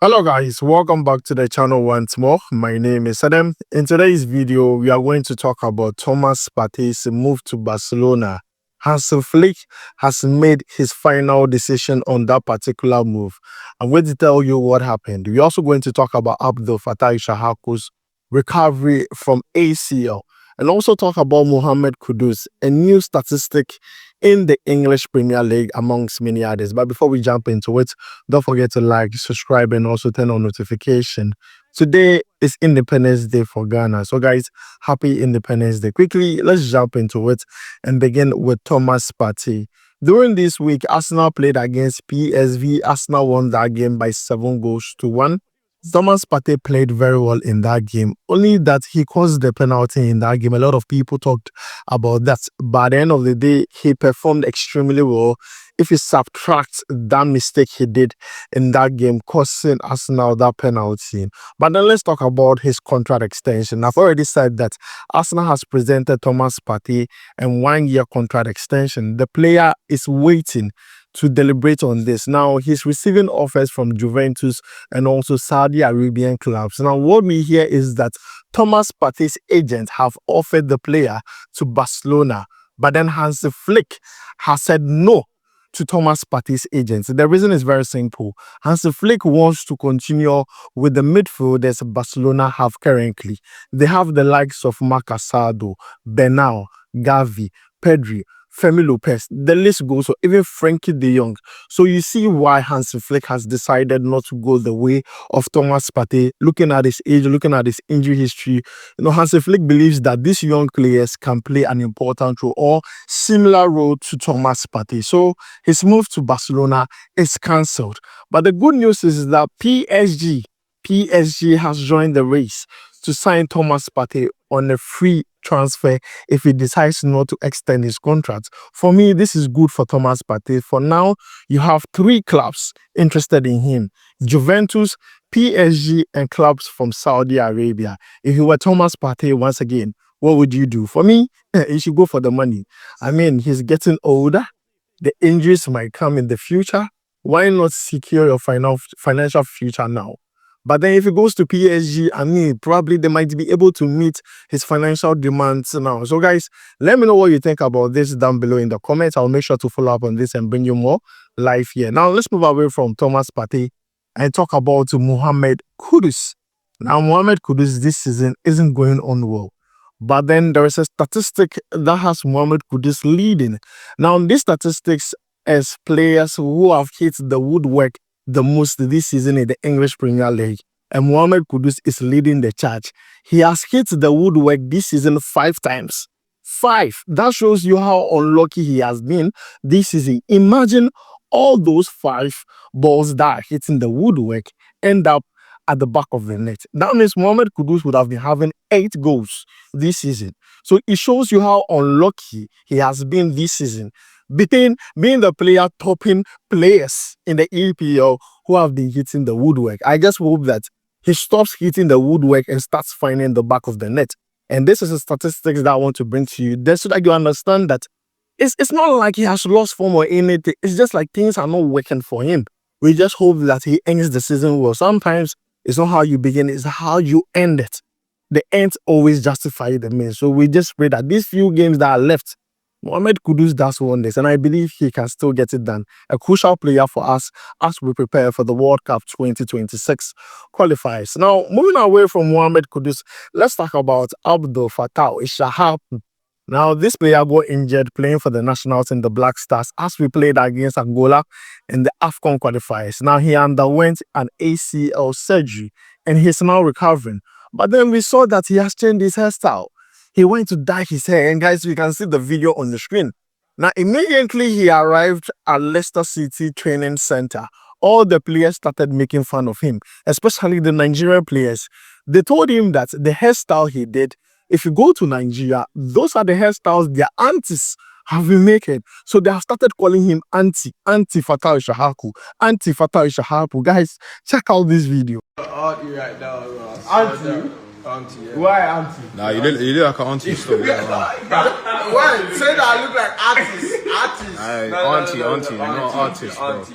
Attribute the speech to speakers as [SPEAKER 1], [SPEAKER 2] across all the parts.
[SPEAKER 1] Hello guys, welcome back to the channel once more. My name is Adam. In today's video, we are going to talk about Thomas Partey's move to Barcelona. Hansi Flick has made his final decision on that particular move. I'm going to tell you what happened. We're also going to talk about Fatwaku's recovery from ACL and also talk about Mohammed Kudus, a new statistic in the English Premier League amongst many others. But before we jump into it, don't forget to like, subscribe, and also turn on notification. Today is Independence Day for Ghana. So guys, happy Independence Day. Quickly, let's jump into it and begin with Thomas Partey. During this week, Arsenal played against PSV. Arsenal won that game by 7-1. Thomas Partey played very well in that game, only that he caused the penalty in that game. A lot of people talked about that, but at the end of the day, he performed extremely well. If you subtract that mistake he did in that game, causing Arsenal that penalty. But then let's talk about his contract extension. I've already said that Arsenal has presented Thomas Partey a 1-year contract extension. The player is waiting to deliberate on this. Now, he's receiving offers from Juventus and also Saudi Arabian clubs. Now, what we hear is that Thomas Partey's agent have offered the player to Barcelona, but then Hansi Flick has said no to Thomas Partey's agents. The reason is very simple. Hansi Flick wants to continue with the midfielders Barcelona have currently. They have the likes of Marcasado, Bernal, Gavi, Pedri, Femi Lopez, the list goes, so even Frankie de Jong. So you see why Hansi Flick has decided not to go the way of Thomas Partey. Looking at his age, looking at his injury history, Hansi Flick believes that these young players can play an important role or similar role to Thomas Partey. So his move to Barcelona is cancelled. But the good news is that PSG has joined the race to sign Thomas Partey on a free transfer if he decides not to extend his contract. For me, this is good for Thomas Partey. For now, you have 3 clubs interested in him: Juventus, PSG, and clubs from Saudi Arabia. If you were Thomas Partey, once again, what would you do? For me, you should go for the money. I mean, he's getting older. The injuries might come in the future. Why not secure your financial future now? But then if he goes to PSG, I mean, probably they might be able to meet his financial demands now. So guys, let me know what you think about this down below in the comments. I'll make sure to follow up on this and bring you more live here. Now, let's move away from Thomas Partey and talk about Mohammed Kudus. Now, Mohammed Kudus this season isn't going on well. But then there is a statistic that has Mohammed Kudus leading. Now, these statistics as players who have hit the woodwork the most this season in the English Premier League, and Mohammed Kudus is leading the charge. He has hit the woodwork this season 5 times. 5. That shows you how unlucky he has been this season. Imagine all those 5 balls that are hitting the woodwork end up at the back of the net. That means Mohammed Kudus would have been having 8 goals this season. So it shows you how unlucky he has been this season, between being the player topping players in the EPL who have been hitting the woodwork. I just hope that he stops hitting the woodwork and starts finding the back of the net. And this is the statistics that I want to bring to you, just so that you understand that it's not like he has lost form or anything. It's just like things are not working for him. We just hope that he ends the season well. Sometimes it's not how you begin, it's how you end it. The ends always justify the means. So we just pray that these few games that are left, Mohammed Kudus does wonders, and I believe he can still get it done. A crucial player for us as we prepare for the World Cup 2026 qualifiers. Now, moving away from Mohammed Kudus, let's talk about Abdul Fattah Ishahab. Now, this player got injured playing for the nationals in the Black Stars as we played against Angola in the AFCON qualifiers. Now, he underwent an ACL surgery and he's now recovering. But then we saw that he has changed his hairstyle. He went to dye his hair, and guys, we can see the video on the screen. Now, immediately he arrived at Leicester City Training Center, all the players started making fun of him, especially the Nigerian players. They told him that the hairstyle he did, if you go to Nigeria, those are the hairstyles their aunties have been making. So they have started calling him Auntie Fatah Ishahaku, Auntie Fatah Ishahaku. Guys, check out this video.
[SPEAKER 2] Auntie right now, bro.
[SPEAKER 1] Auntie?
[SPEAKER 2] Auntie, yeah.
[SPEAKER 1] Why auntie?
[SPEAKER 3] Nah, you look like an auntie still.
[SPEAKER 2] Why? Say that I look like artist.
[SPEAKER 3] Auntie, you're not artist, bro.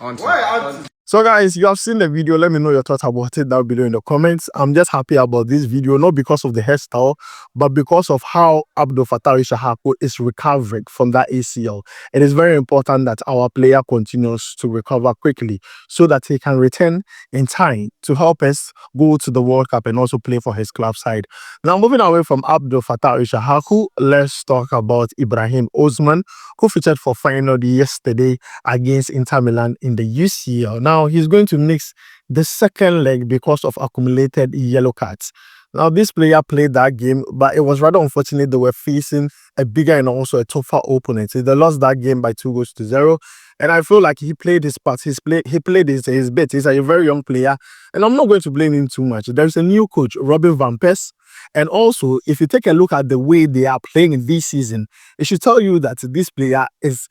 [SPEAKER 3] Auntie.
[SPEAKER 2] Why auntie?
[SPEAKER 1] So guys, you have seen the video. Let me know your thoughts about it down below in the comments. I'm just happy about this video, not because of the hairstyle, but because of how Abdul Fattah Ishahaku is recovering from that ACL. It is very important that our player continues to recover quickly so that he can return in time to help us go to the World Cup and also play for his club side. Now, moving away from Abdul Fattah Ishahaku, let's talk about Ibrahim Osman, who featured for final yesterday against Inter Milan in the UCL. Now, he's going to miss the second leg because of accumulated yellow cards. Now, this player played that game, but it was rather unfortunate they were facing a bigger and also a tougher opponent. They lost that game by 2-0. And I feel like he played his part. He played his bit. He's a very young player. And I'm not going to blame him too much. There's a new coach, Robin van Persie. And also, if you take a look at the way they are playing this season, it should tell you that this player is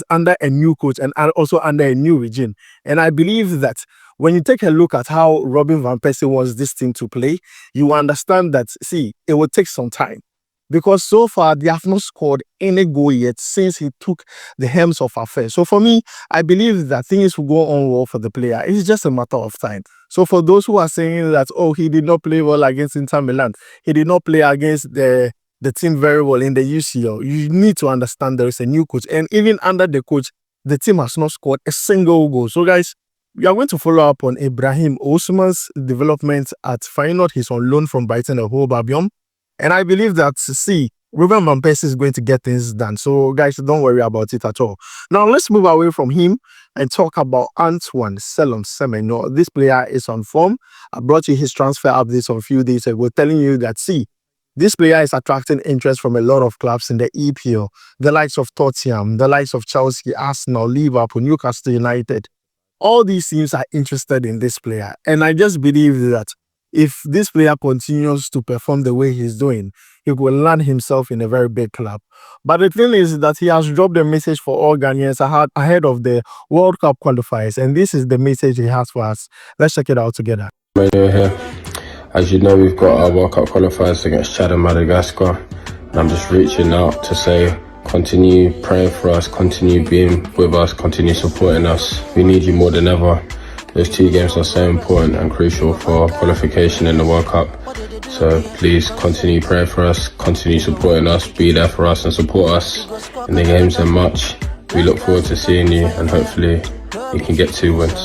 [SPEAKER 1] under a new coach and also under a new regime. And I believe that when you take a look at how Robin van Persie wants this team to play, you understand that, see, it will take some time. Because so far, they have not scored any goal yet since he took the helms of affairs. So for me, I believe that things will go on well for the player. It's just a matter of time. So for those who are saying that, oh, he did not play well against Inter Milan, he did not play against the team very well in the UCL, you need to understand there is a new coach. And even under the coach, the team has not scored a single goal. So guys, we are going to follow up on Ibrahim Osman's development at Feyenoord. He's on loan from Brighton and Hove Albion. And I believe that, see, Ruben Van Persie is going to get things done. So, guys, don't worry about it at all. Now, let's move away from him and talk about Antoine Semenyo. This player is on form. I brought you his transfer updates a few days ago, telling you that, see, this player is attracting interest from a lot of clubs in the EPL. The likes of Tottenham, the likes of Chelsea, Arsenal, Liverpool, Newcastle United. All these teams are interested in this player. And I just believe that if this player continues to perform the way he's doing, he will land himself in a very big club. But the thing is that he has dropped a message for all Ghanaians ahead of the World Cup qualifiers. And this is the message he has for us. Let's check it out together.
[SPEAKER 4] Here. As you know, we've got our World Cup qualifiers against Chad and Madagascar. And I'm just reaching out to say, continue praying for us, continue being with us, continue supporting us. We need you more than ever. Those two games are so important and crucial for qualification in the World Cup. So please continue praying for us, continue supporting us, be there for us and support us in the games and much. We look forward to seeing you and hopefully we can get 2 wins.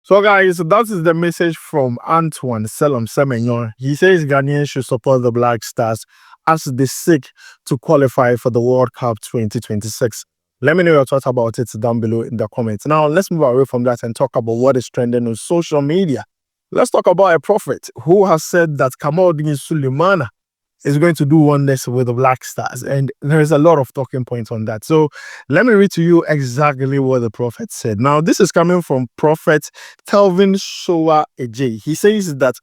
[SPEAKER 1] So guys, that is the message from Antoine Semenyo. He says Ghanaians should support the Black Stars as they seek to qualify for the World Cup 2026. Let me know your thoughts about it down below in the comments. Now, let's move away from that and talk about what is trending on social media. Let's talk about a prophet who has said that Kamaldeen Sulemana is going to do wonders with the Black Stars. And there is a lot of talking points on that. So let me read to you exactly what the prophet said. Now, this is coming from Prophet Telvin Showa Ej. He says that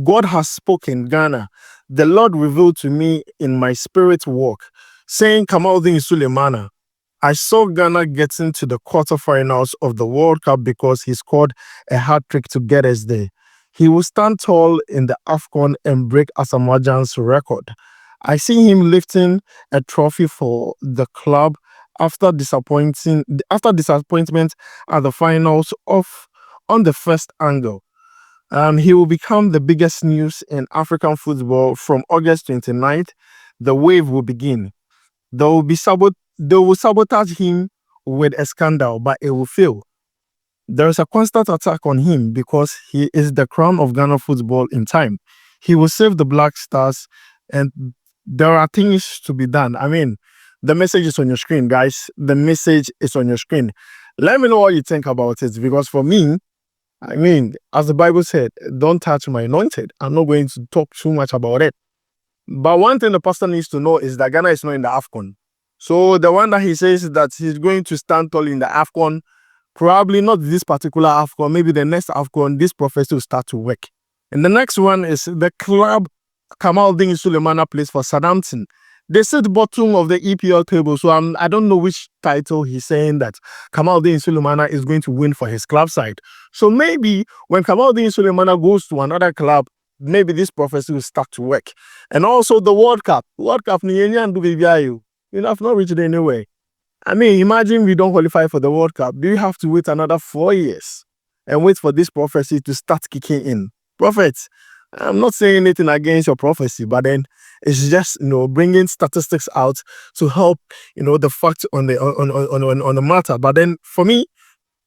[SPEAKER 1] God has spoken, Ghana. The Lord revealed to me in my spirit walk, saying, Kamaldeen Sulemana, I saw Ghana getting to the quarterfinals of the World Cup because he scored a hat-trick to get us there. He will stand tall in the AFCON and break Asamoah's record. I see him lifting a trophy for the club after disappointment at the finals on the first angle. He will become the biggest news in African football from August 29th. The wave will begin. They will sabotage him with a scandal, but it will fail. There is a constant attack on him because he is the crown of Ghana football in time. He will save the Black Stars, and there are things to be done. I mean, the message is on your screen, guys. The message is on your screen. Let me know what you think about it, because for me, I mean, as the Bible said, don't touch my anointed. I'm not going to talk too much about it. But one thing the pastor needs to know is that Ghana is not in the AFCON. So the one that he says that he's going to stand tall in the AFCON, probably not this particular AFCON, maybe the next AFCON, this prophecy will start to work. And the next one is the club Kamaldeen Sulemana plays for Southampton. They sit bottom of the EPL table, so I don't know which title he's saying that Kamaldeen Sulemana is going to win for his club side. So maybe when Kamaldeen Sulemana goes to another club, maybe this prophecy will start to work. And also the World Cup. World Cup, you have not reached anywhere. I mean, imagine we don't qualify for the World Cup. Do you have to wait another 4 years and wait for this prophecy to start kicking in? Prophet, I'm not saying anything against your prophecy, but then it's just, bringing statistics out to help, the fact on the matter. But then for me,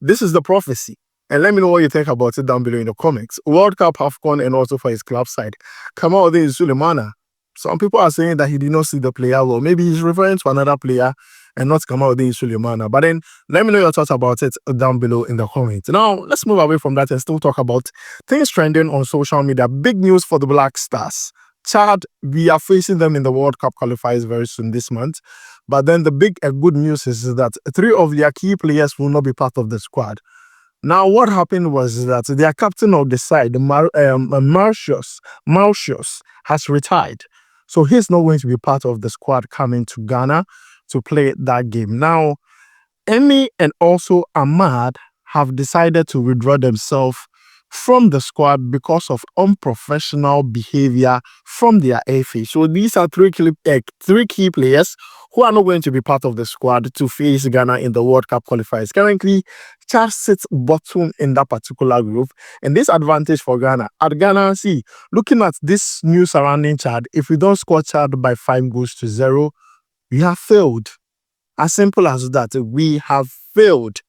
[SPEAKER 1] this is the prophecy. And let me know what you think about it down below in the comments. World Cup AFCON and also for his club side. Kamaldeen Sulemana. Some people are saying that he did not see the player well. Maybe he's referring to another player and not Kamaldeen Sulemana. But then let me know your thoughts about it down below in the comments. Now, let's move away from that and still talk about things trending on social media. Big news for the Black Stars. Chad, we are facing them in the World Cup qualifiers very soon this month. But then the big good news is that 3 of their key players will not be part of the squad. Now, what happened was that their captain of the side, Mauritius, has retired. So he's not going to be part of the squad coming to Ghana to play that game. Now, Emi and also Ahmad have decided to withdraw themselves from the squad because of unprofessional behavior from their FA. So these are 3 key players who are not going to be part of the squad to face Ghana in the World Cup qualifiers. Currently, Chad sits bottom in that particular group, and this advantage for Ghana. At Ghana, see, looking at this news surrounding Chad, if we don't score Chad by 5-0, we have failed. As simple as that, we have failed.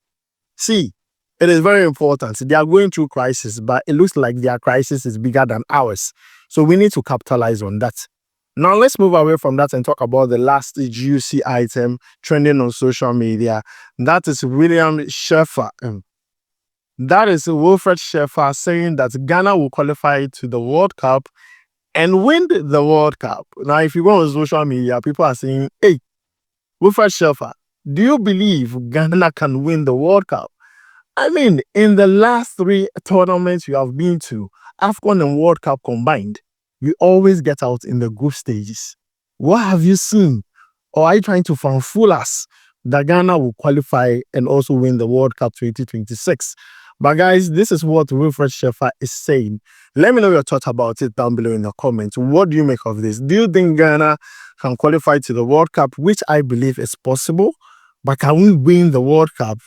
[SPEAKER 1] See, it is very important. They are going through crisis, but it looks like their crisis is bigger than ours. So we need to capitalize on that. Now, let's move away from that and talk about the last juicy item trending on social media. That is William Schafer. That is Wilfred Schafer saying that Ghana will qualify to the World Cup and win the World Cup. Now, if you go on social media, people are saying, hey, Wilfred Schafer, do you believe Ghana can win the World Cup? I mean, in the last 3 tournaments you have been to, AFCON and World Cup combined, you always get out in the group stages. What have you seen? Or are you trying to fool us that Ghana will qualify and also win the World Cup 2026? But guys, this is what Wilfred Schafer is saying. Let me know your thoughts about it down below in the comments. What do you make of this? Do you think Ghana can qualify to the World Cup, which I believe is possible? But can we win the World Cup?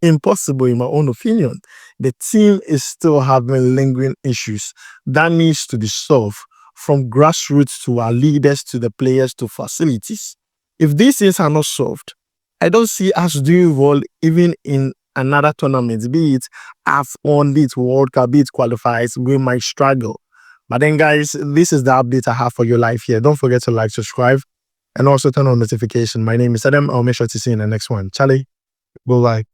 [SPEAKER 1] Impossible in my own opinion. The team is still having lingering issues that needs to be solved, from grassroots to our leaders to the players to facilities. If these things are not solved, I don't see us doing well even in another tournament, be it AFCON, be it World Cup, be it qualifiers. We might struggle. But then guys, this is the update I have for your life here. Don't forget to like, subscribe, and also turn on notification. My name is Adam. I'll make sure to see you in the next one. Charlie, go like.